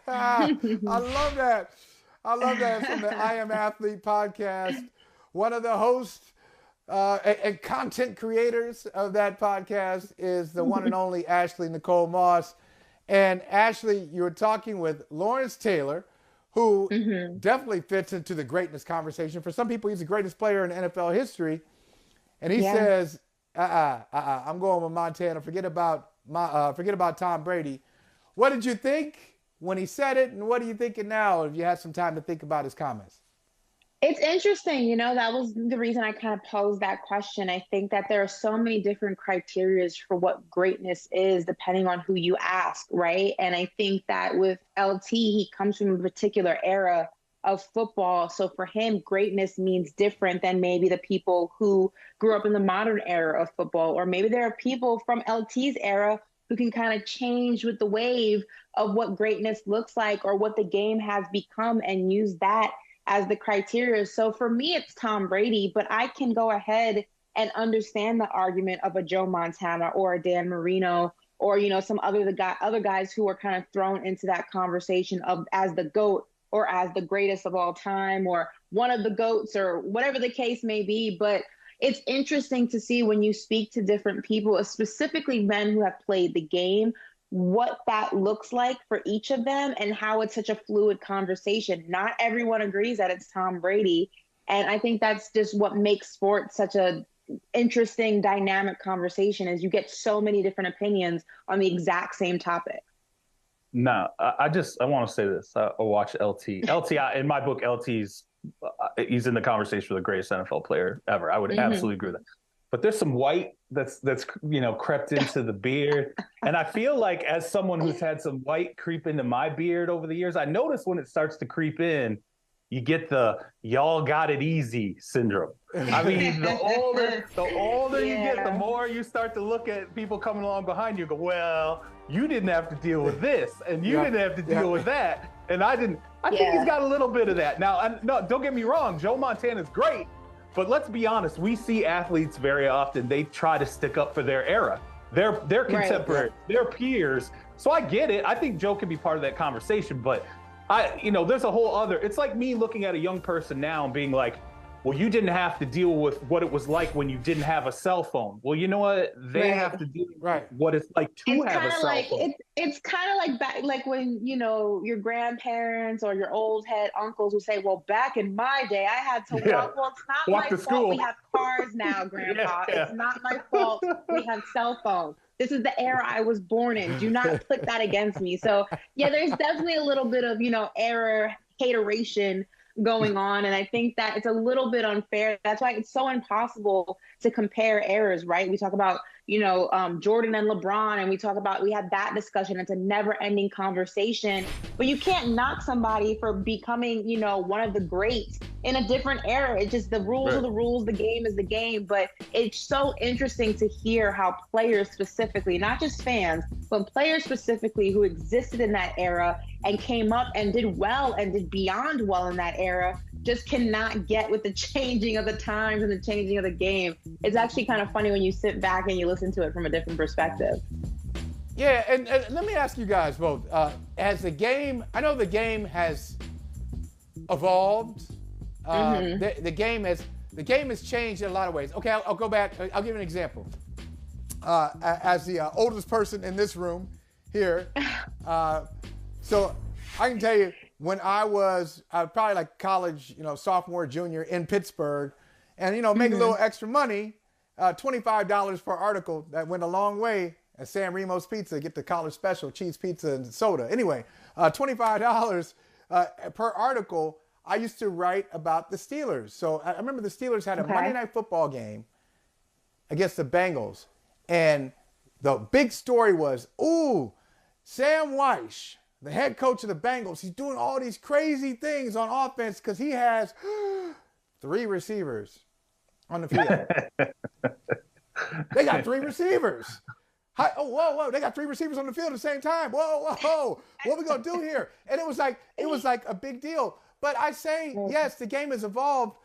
I love that. I love that from the I Am Athlete podcast. One of the hosts and content creators of that podcast is the one and only Ashley Nicole Moss. And Ashley, you were talking with Lawrence Taylor, who definitely fits into the greatness conversation. For some people, he's the greatest player in NFL history. And he says, I'm going with Montana. Forget about Tom Brady. What did you think when he said it, and what are you thinking now if you had some time to think about his comments? It's interesting, that was the reason I kind of posed that question. I think that there are so many different criterias for what greatness is, depending on who you ask, right? And I think that with LT, he comes from a particular era of football. So for him, greatness means different than maybe the people who grew up in the modern era of football. Or maybe there are people from LT's era who can kind of change with the wave of what greatness looks like or what the game has become and use that as the criteria. So for me, it's Tom Brady, but I can go ahead and understand the argument of a Joe Montana or a Dan Marino or, some other guys who are kind of thrown into that conversation of as the GOAT or as the greatest of all time or one of the GOATs or whatever the case may be. But it's interesting to see when you speak to different people, specifically men who have played the game, what that looks like for each of them and how it's such a fluid conversation. Not everyone agrees that it's Tom Brady. And I think that's just what makes sports such a interesting, dynamic conversation is you get so many different opinions on the exact same topic. No, I want to say this. I watch LT. In my book, he's in the conversation for the greatest NFL player ever. I would absolutely agree with that. But there's some white that's crept into the beard. And I feel like as someone who's had some white creep into my beard over the years, I notice when it starts to creep in, you get the y'all got it easy syndrome. I mean, the older you get, the more you start to look at people coming along behind you and go, well, you didn't have to deal with this and you didn't have to deal with that. And I didn't. I think he's got a little bit of that. Now, no, don't get me wrong. Joe Montana's great. But let's be honest, we see athletes very often, they try to stick up for their era, their contemporaries, their peers. So I get it. I think Joe can be part of that conversation, but there's a whole other, it's like me looking at a young person now and being like, well, you didn't have to deal with what it was like when you didn't have a cell phone. Well, you know what? They have to deal with what it's like to have a cell phone. It's kind of like back, like when, your grandparents or your old head uncles would say, well, back in my day, I had to walk. Well, it's not walk my to fault. School. We have cars now, Grandpa. It's not my fault. We have cell phones. This is the era I was born in. Do not put that against me. So, there's definitely a little bit of, era hateration going on. And I think that it's a little bit unfair. That's why it's so impossible to compare eras, right? We talk about, Jordan and LeBron, and we had that discussion. It's a never ending conversation, but you can't knock somebody for becoming, one of the greats in a different era. It's just the rules are the rules. The game is the game. But it's so interesting to hear how players specifically, not just fans, but players specifically who existed in that era and came up and did well and did beyond well in that era, just cannot get with the changing of the times and the changing of the game. It's actually kind of funny when you sit back and you listen to it from a different perspective. Yeah, and let me ask you guys both. Has the game, I know the game has evolved. The game has changed in a lot of ways. Okay, I'll go back. I'll give you an example. As the oldest person in this room here, so I can tell you, when I was probably like college, sophomore, junior in Pittsburgh, and, make a little extra money, $25 per article, that went a long way at San Remo's Pizza, get the college special, cheese pizza and soda. Anyway, $25 per article, I used to write about the Steelers. So I remember the Steelers had a Monday Night Football game against the Bengals. And the big story was, Sam Weish, the head coach of the Bengals, he's doing all these crazy things on offense because he has 3 receivers on the field. They got 3 receivers. Whoa, they got 3 receivers on the field at the same time. Whoa, what are we going to do here? And it was like a big deal. But I say, yes, the game has evolved.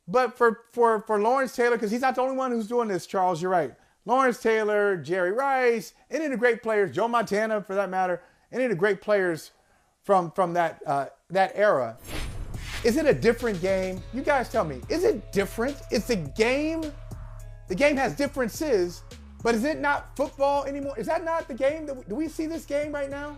But for Lawrence Taylor, because he's not the only one who's doing this, Charles, you're right. Lawrence Taylor, Jerry Rice, any of the great players, Joe Montana for that matter, any of the great players from that era. Is it a different game? You guys tell me. Is it different? Is the game has differences, but is it not football anymore? Is that not the game? Do we see this game right now?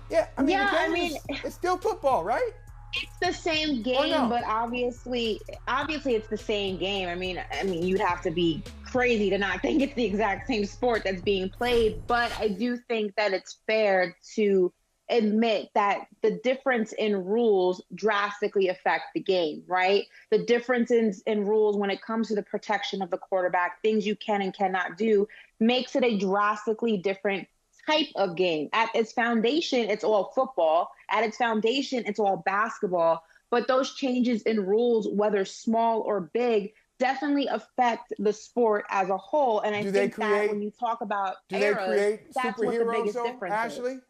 Yeah, I mean, it's still football, right? It's the same game, but obviously it's the same game. I mean, you'd have to be crazy to not think it's the exact same sport that's being played. But I do think that it's fair to admit that the difference in rules drastically affect the game, right? The differences in rules when it comes to the protection of the quarterback, things you can and cannot do, makes it a drastically different type of game. At its foundation, it's all football. At its foundation, it's all basketball. But those changes in rules, whether small or big, definitely affect the sport as a whole. And I think that when you talk about eras, that's what the biggest difference is.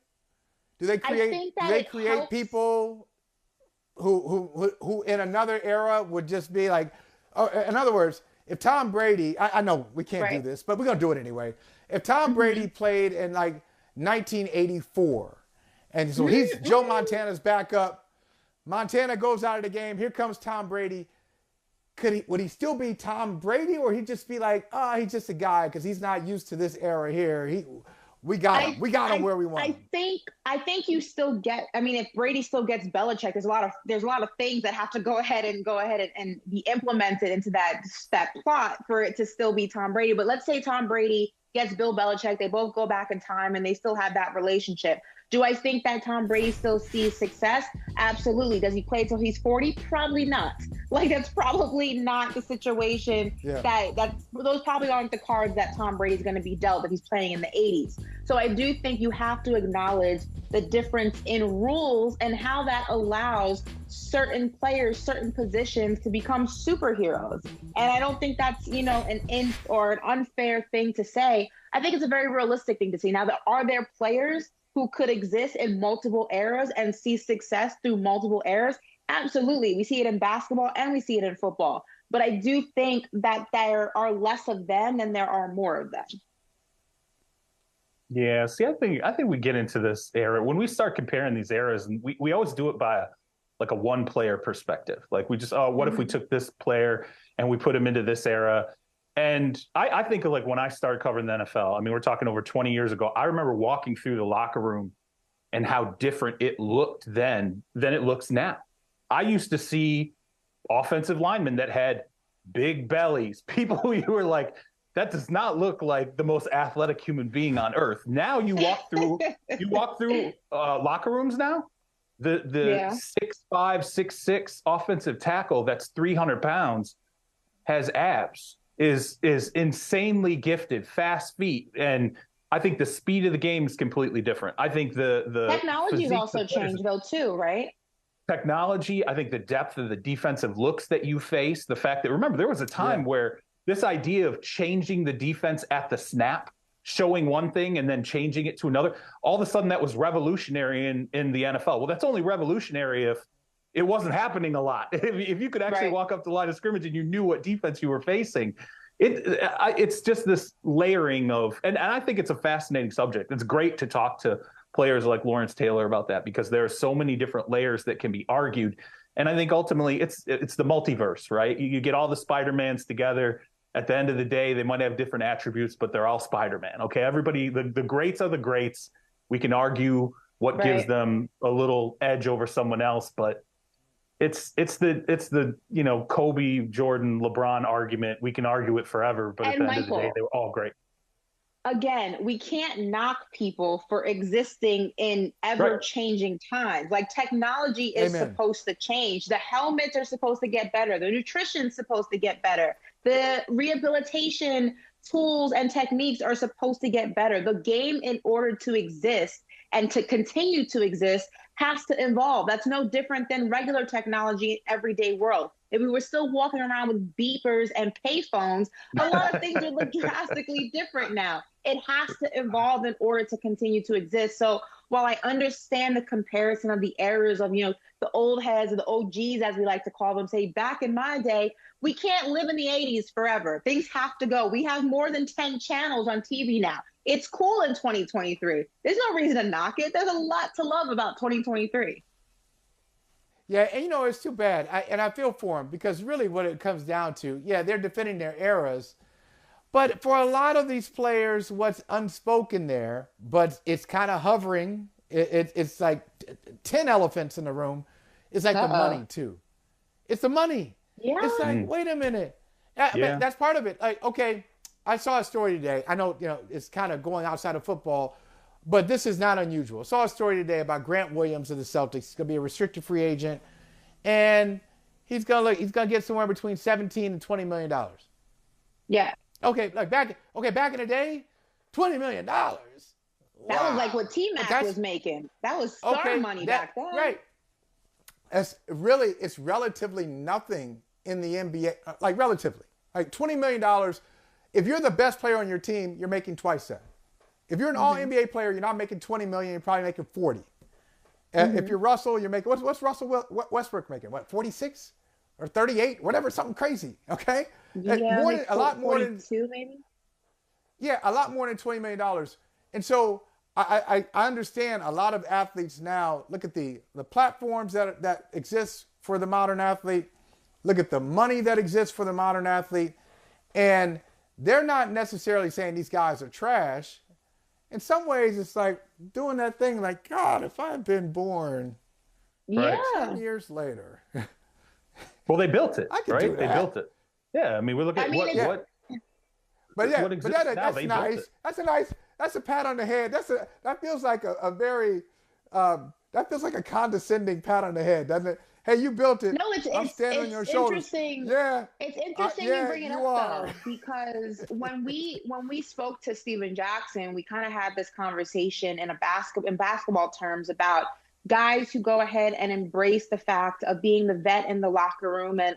Do they create people who in another era would just be like, in other words, if Tom Brady, I know we can't do this, but we're going to do it anyway. If Tom Brady played in like 1984, and so he's Joe Montana's backup, Montana goes out of the game, here comes Tom Brady. Would he still be Tom Brady, or he'd just be like, he's just a guy because he's not used to this era here. We got him. We got him where we want him. I think you still get. I mean, if Brady still gets Belichick, there's a lot of things that have to go ahead and be implemented into that plot for it to still be Tom Brady. But let's say Tom Brady gets Bill Belichick. They both go back in time and they still have that relationship. Do I think that Tom Brady still sees success? Absolutely. Does he play till he's 40? Probably not. Like, that's probably not the situation. Those probably aren't the cards that Tom Brady's going to be dealt if he's playing in the 80s. So I do think you have to acknowledge the difference in rules and how that allows certain players, certain positions to become superheroes. And I don't think that's, an unfair thing to say. I think it's a very realistic thing to say. Now, are there players who could exist in multiple eras and see success through multiple eras? Absolutely. We see it in basketball and we see it in football. But I do think that there are less of them than there are more of them. Yeah, see, I think we get into this era when we start comparing these eras, and we always do it by a one player perspective. Like we just, what if we took this player and we put him into this era? And I think of like when I started covering the NFL, I mean, we're talking over 20 years ago. I remember walking through the locker room and how different it looked then than it looks now. I used to see offensive linemen that had big bellies, people who you were like, that does not look like the most athletic human being on earth. Now you walk through locker rooms now, the 6'5", 6'6" offensive tackle that's 300 pounds has abs. Is insanely gifted, fast feet, and I think the speed of the game is completely different. I think the technology's also changed though too, right? Technology, I think the depth of the defensive looks that you face, the fact that, remember, there was a time where this idea of changing the defense at the snap, showing one thing and then changing it to another, all of a sudden that was revolutionary in the NFL. Well, that's only revolutionary if it wasn't happening a lot. If you could actually walk up the line of scrimmage and you knew what defense you were facing, it's just this layering of, and I think it's a fascinating subject. It's great to talk to players like Lawrence Taylor about that because there are so many different layers that can be argued. And I think ultimately it's the multiverse, right? You get all the Spider-Mans together. At the end of the day, they might have different attributes, but they're all Spider-Man. Okay, everybody, the greats are the greats. We can argue what gives them a little edge over someone else, but it's the Kobe, Jordan, LeBron argument. We can argue it forever, but at the end of the day, they were all great. Again, we can't knock people for existing in ever-changing times. Like, technology is supposed to change. The helmets are supposed to get better. The nutrition's supposed to get better. The rehabilitation tools and techniques are supposed to get better. The game, in order to exist and to continue to exist, has to evolve. That's no different than regular technology in everyday world. If we were still walking around with beepers and payphones, a lot of things would look drastically different now. it has to evolve in order to continue to exist. So while I understand the comparison of the eras of, the old heads or the OGs, as we like to call them, say back in my day, we can't live in the 80s forever. Things have to go. We have more than 10 channels on TV now. It's cool in 2023. There's no reason to knock it. There's a lot to love about 2023. Yeah, and it's too bad. I feel for them because really what it comes down to, yeah, they're defending their eras. But for a lot of these players, what's unspoken there, but it's kind of hovering, it's like 10 elephants in the room, it's like the money too. It's the money. Yeah. It's like, wait a minute. I mean, that's part of it. Like, okay, I saw a story today. I know, it's kind of going outside of football, but this is not unusual. I saw a story today about Grant Williams of the Celtics. He's going to be a restricted free agent, and he's going to get somewhere between $17 and $20 million. Yeah. Okay, back in the day, $20 million. Wow. That was like what T-Mac was making. That was star money back then. Right. It's relatively nothing in the NBA. Like relatively, like $20 million. If you're the best player on your team, you're making twice that. If you're an All NBA player, you're not making $20 million. You're probably making 40. If you're Russell, you're making what's Russell Westbrook making? What, 46 or 38? Whatever, something crazy. Okay. Yeah, a lot more than 42 maybe. Yeah, a lot more than $20 million. And so I understand a lot of athletes now look at the platforms that exist for the modern athlete, look at the money that exists for the modern athlete, and they're not necessarily saying these guys are trash. In some ways, it's like doing that thing like, God, if I had been born 10 years later. Well, they built it, right? They built it. Yeah, I mean, we look at what. But yeah, what exists now, that's nice. That's a pat on the head. That feels like a very that feels like a condescending pat on the head, doesn't it? Hey, you built it. No, I'm standing on your shoulders. Interesting. Yeah, it's interesting you bring it up though, because when we spoke to Steven Jackson, we kind of had this conversation in basketball terms about guys who go ahead and embrace the fact of being the vet in the locker room and,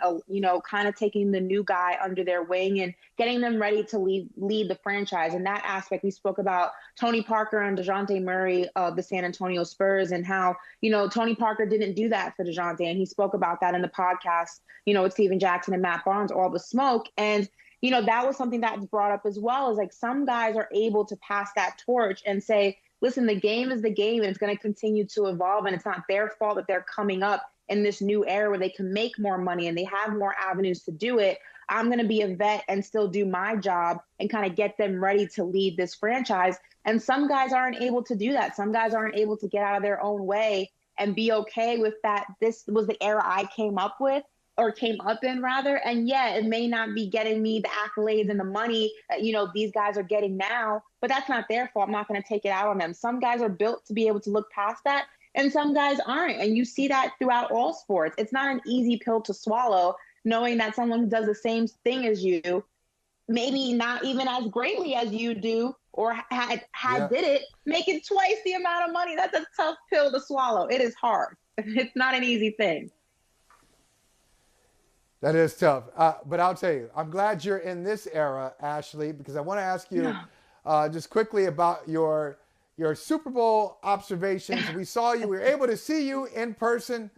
kind of taking the new guy under their wing and getting them ready to lead the franchise. In that aspect, we spoke about Tony Parker and DeJounte Murray of the San Antonio Spurs and how, Tony Parker didn't do that for DeJounte. And he spoke about that in the podcast, with Steven Jackson and Matt Barnes, All the Smoke. And, that was something that's brought up as well, is like some guys are able to pass that torch and say, listen, the game is the game and it's going to continue to evolve, and it's not their fault that they're coming up in this new era where they can make more money and they have more avenues to do it. I'm going to be a vet and still do my job and kind of get them ready to lead this franchise. And some guys aren't able to do that. Some guys aren't able to get out of their own way and be okay with that. This was the era I came up in rather. And yeah, it may not be getting me the accolades and the money that, these guys are getting now, but that's not their fault. I'm not going to take it out on them. Some guys are built to be able to look past that, and some guys aren't. And you see that throughout all sports. It's not an easy pill to swallow, knowing that someone who does the same thing as you, maybe not even as greatly as you do, or did it, making twice the amount of money. That's a tough pill to swallow. It is hard. It's not an easy thing. That is tough. But I'll tell you, I'm glad you're in this era, Ashley, because I want to ask you just quickly about your Super Bowl observations. We saw you. We were able to see you in person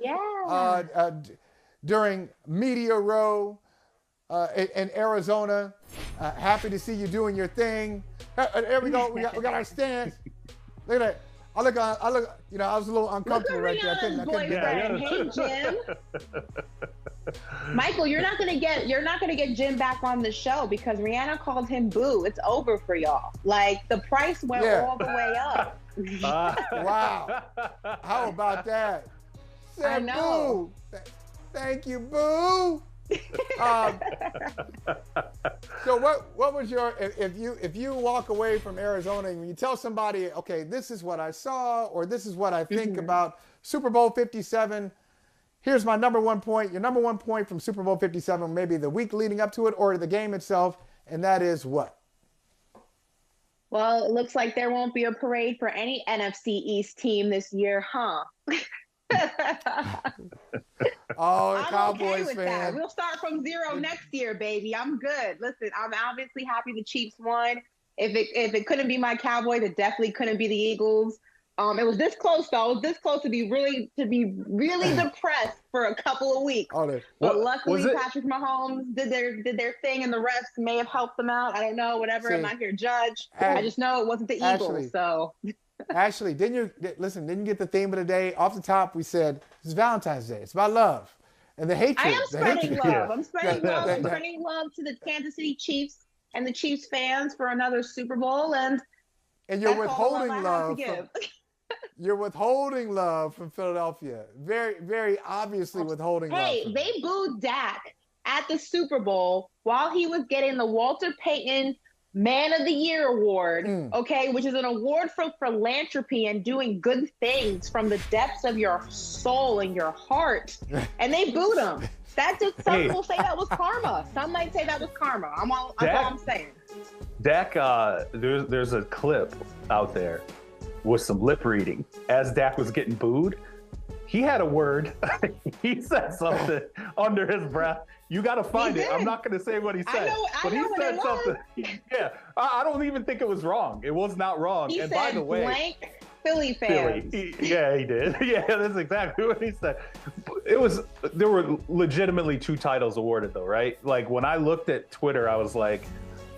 during Media Row in Arizona. Happy to see you doing your thing. There we go. We got our stance. Look at that. I was a little uncomfortable right there. I couldn't get that. Hey, Jim. Michael, you're not gonna get Jim back on the show because Rihanna called him boo. It's over for y'all. Like the price went all the way up. Wow. How about that? I know. Boo. Thank you, boo. So what was your, if you walk away from Arizona and you tell somebody, okay, this is what I saw, or this is what I think about Super Bowl 57, here's my number one point, your number one point from Super Bowl 57, maybe the week leading up to it or the game itself, and that is what? Well, it looks like there won't be a parade for any NFC East team this year, huh? Oh, I'm Cowboys okay with fan. that. We'll start from zero next year, baby. I'm good. Listen, I'm obviously happy the Chiefs won. If it couldn't be my Cowboys, it definitely couldn't be the Eagles. It was this close though. It was this close to be really depressed for a couple of weeks. But luckily, Patrick Mahomes did their thing, and the refs may have helped them out. I don't know. Whatever. I'm not here to judge. I just know it wasn't the Eagles. So. Ashley, didn't you get the theme of the day? Off the top, we said it's Valentine's Day. It's about love and the hatred. I am spreading love. Yeah. I'm spreading love. I'm spreading love to the Kansas City Chiefs and the Chiefs fans for another Super Bowl, and you're withholding love. You're withholding love from Philadelphia. Very, very obviously withholding love. Hey, they booed Dak at the Super Bowl while he was getting the Walter Payton Man of the Year award, okay, which is an award for philanthropy and doing good things from the depths of your soul and your heart. And they booed him. Some people say that was karma. Some might say that was karma. That's all I'm saying. Dak, there's a clip out there with some lip reading as Dak was getting booed. He had a word. He said something under his breath. You got to find it. I'm not going to say what he said. But he said something. Yeah, I don't even think it was wrong. It was not wrong. He and said, by the way, blank Philly fans. He did. Yeah, that's exactly what he said. There were legitimately 2 titles awarded though, right? Like when I looked at Twitter, I was like,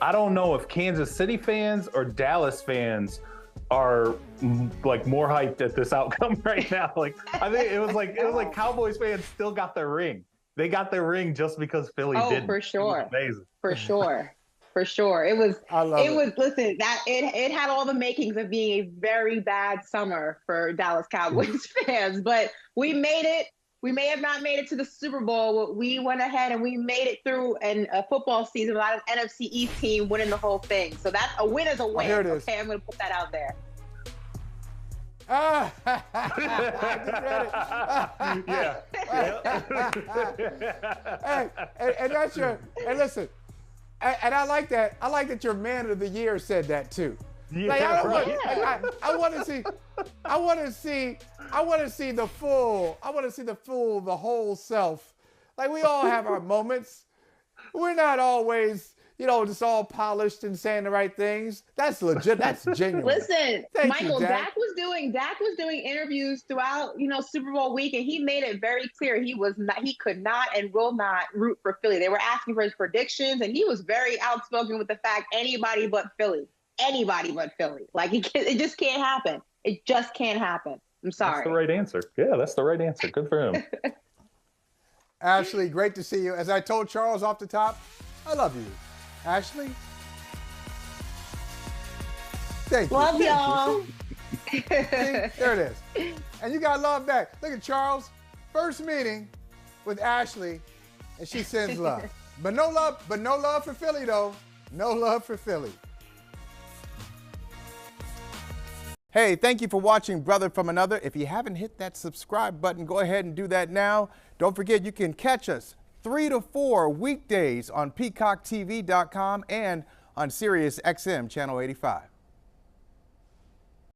I don't know if Kansas City fans or Dallas fans are like more hyped at this outcome right now. Like I think it was like Cowboys fans still got their ring. They got their ring just because Philly didn't. Oh, for sure. Amazing. For sure. It was listen, it had all the makings of being a very bad summer for Dallas Cowboys fans, but we made it. We may have not made it to the Super Bowl, but we went ahead and we made it through a football season without an NFC East team winning the whole thing. So that's a win is a win. Here it is. Okay, I'm going to put that out there. Yeah. And that's and listen, and I like that. I like that your Man of the Year said that too. Yeah, like, I want to see the whole self. Like we all have our moments. We're not always, just all polished and saying the right things. That's legit. That's genuine. Listen, Michael, Dak was doing interviews throughout, Super Bowl week, and he made it very clear he could not and will not root for Philly. They were asking for his predictions, and he was very outspoken with the fact anybody but Philly. Like it just can't happen. It just can't happen. I'm sorry. That's the right answer. Yeah, that's the right answer. Good for him. Ashley, great to see you. As I told Charles off the top, I love you. Ashley? Thank you. Love y'all. See, there it is. And you got love back. Look at Charles. First meeting with Ashley, and she sends love. But no love for Philly, though. No love for Philly. Hey, thank you for watching Brother from Another. If you haven't hit that subscribe button, go ahead and do that now. Don't forget you can catch us 3 to 4 weekdays on PeacockTV.com and on Sirius XM Channel 85.